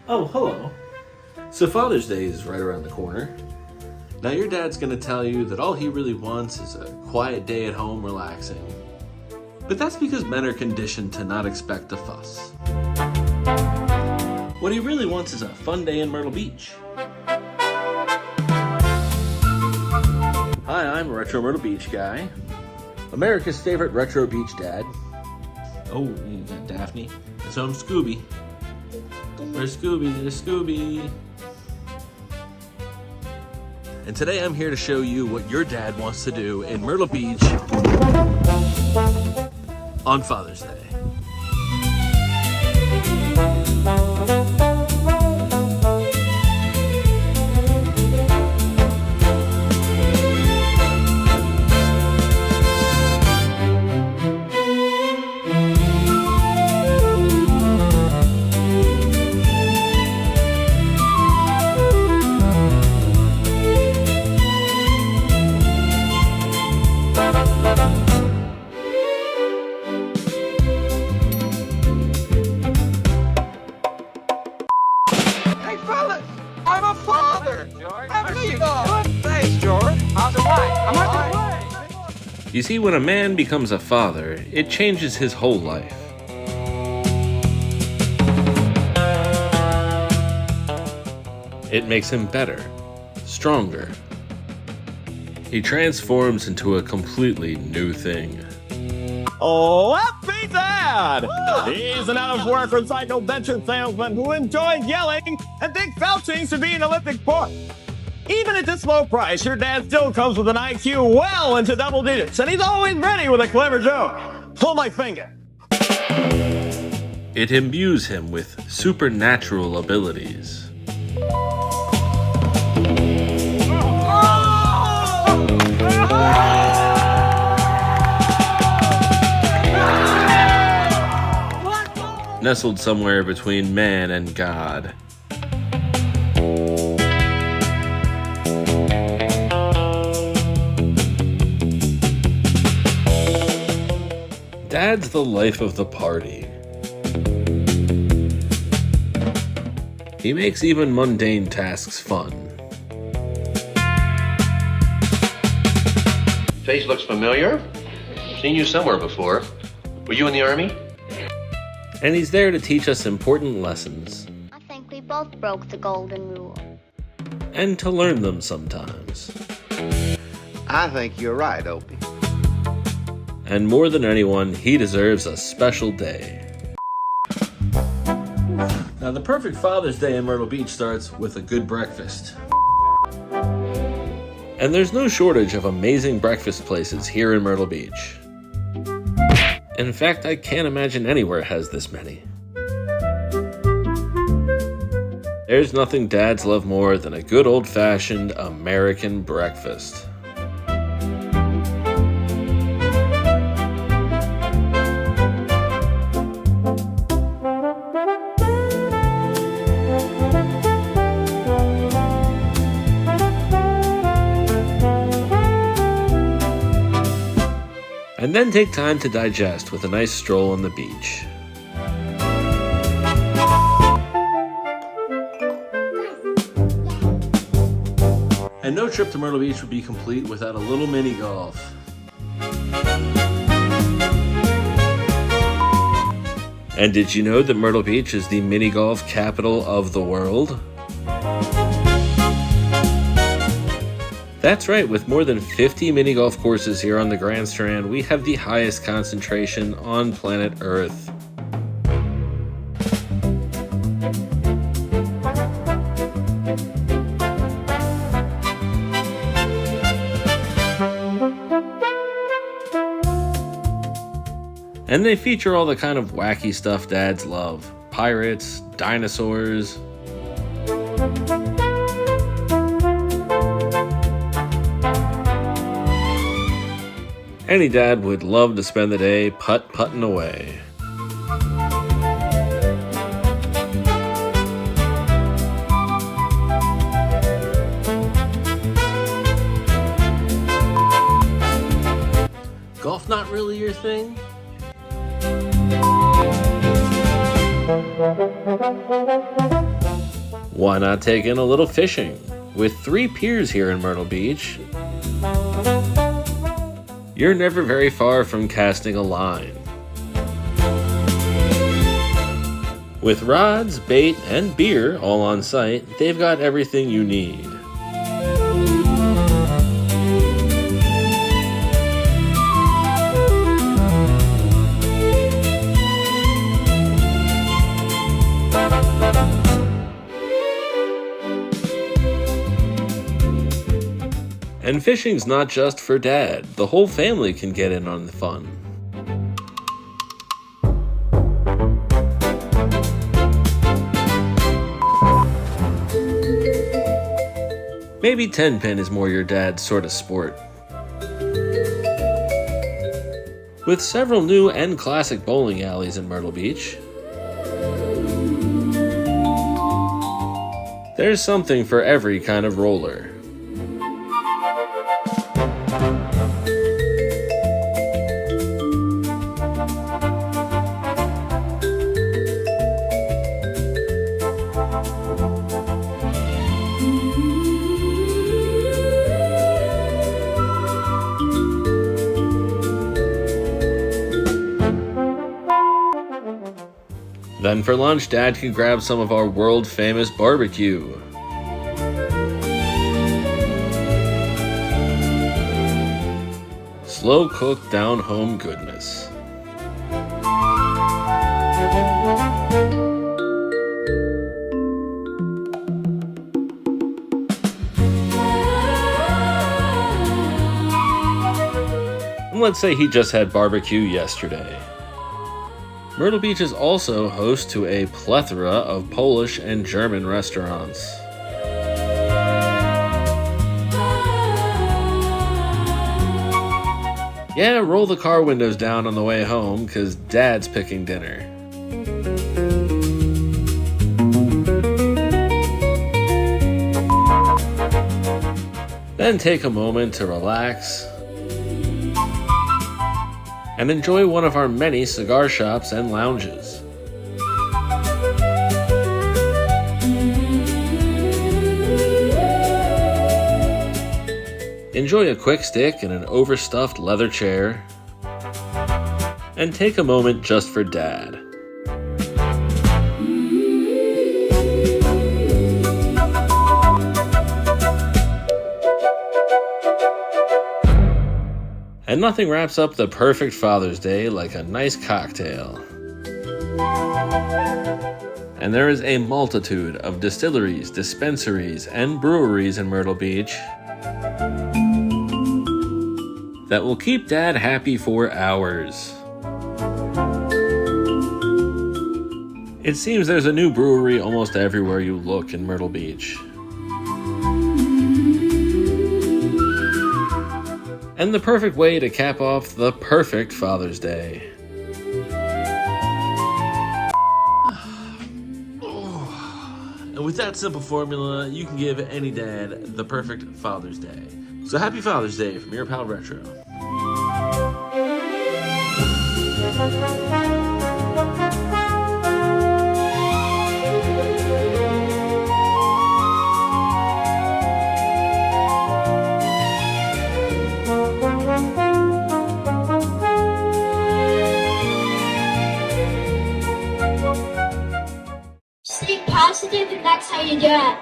Oh, hello. So Father's Day is right around the corner. Now your dad's gonna tell you that all he really wants is a quiet day at home relaxing. But that's because men are conditioned to not expect a fuss. What he really wants is a fun day in Myrtle Beach. Hi, I'm a Retro Myrtle Beach guy. America's favorite retro beach dad. Oh, you got Daphne. And so I'm Scooby. Where's Scooby? There's Scooby. And today I'm here to show you what your dad wants to do in Myrtle Beach on Father's Day. I'm a father! There you go! Thanks, George. How's it going? I'm on the way. You see, when a man becomes a father, it changes his whole life. It makes him better, stronger. He transforms into a completely new thing. Oh, happy dad! He's an out-of-work recycled venture salesman who enjoys yelling and thinks vouching should be an Olympic sport. Even at this low price, your dad still comes with an IQ well into double digits, and he's always ready with a clever joke. Pull my finger. It imbues him with supernatural abilities. Nestled somewhere between man and God. Dad's the life of the party. He makes even mundane tasks fun. Face looks familiar. Seen you somewhere before. Were you in the Army? And he's there to teach us important lessons. I think we both broke the golden rule. And to learn them sometimes. I think you're right, Opie. And more than anyone, he deserves a special day. Now, the perfect Father's Day in Myrtle Beach starts with a good breakfast. And there's no shortage of amazing breakfast places here in Myrtle Beach. In fact, I can't imagine anywhere has this many. There's nothing dads love more than a good old-fashioned American breakfast. And then take time to digest with a nice stroll on the beach. And no trip to Myrtle Beach would be complete without a little mini golf. And did you know that Myrtle Beach is the mini golf capital of the world? That's right, with more than 50 mini golf courses here on the Grand Strand, we have the highest concentration on planet Earth. And they feature all the kind of wacky stuff dads love. Pirates, dinosaurs. Any dad would love to spend the day putt-putting away. Golf not really your thing? Why not take in a little fishing? With 3 piers here in Myrtle Beach, you're never very far from casting a line. With rods, bait, and beer all on site, they've got everything you need. And fishing's not just for Dad. The whole family can get in on the fun. Maybe 10-pin is more your dad's sort of sport. With several new and classic bowling alleys in Myrtle Beach, there's something for every kind of roller. Then for lunch, Dad can grab some of our world-famous barbecue. Slow-cooked down-home goodness. And let's say he just had barbecue yesterday. Myrtle Beach is also host to a plethora of Polish and German restaurants. Yeah, roll the car windows down on the way home, 'cause Dad's picking dinner. Then take a moment to relax and enjoy one of our many cigar shops and lounges. Enjoy a quick stick in an overstuffed leather chair, and take a moment just for Dad. And nothing wraps up the perfect Father's Day like a nice cocktail. And there is a multitude of distilleries, dispensaries, and breweries in Myrtle Beach that will keep Dad happy for hours. It seems there's a new brewery almost everywhere you look in Myrtle Beach. And the perfect way to cap off the perfect Father's Day. And with that simple formula, you can give any dad the perfect Father's Day. So happy Father's Day from your pal Retro. Stay positive, and that's how you do it.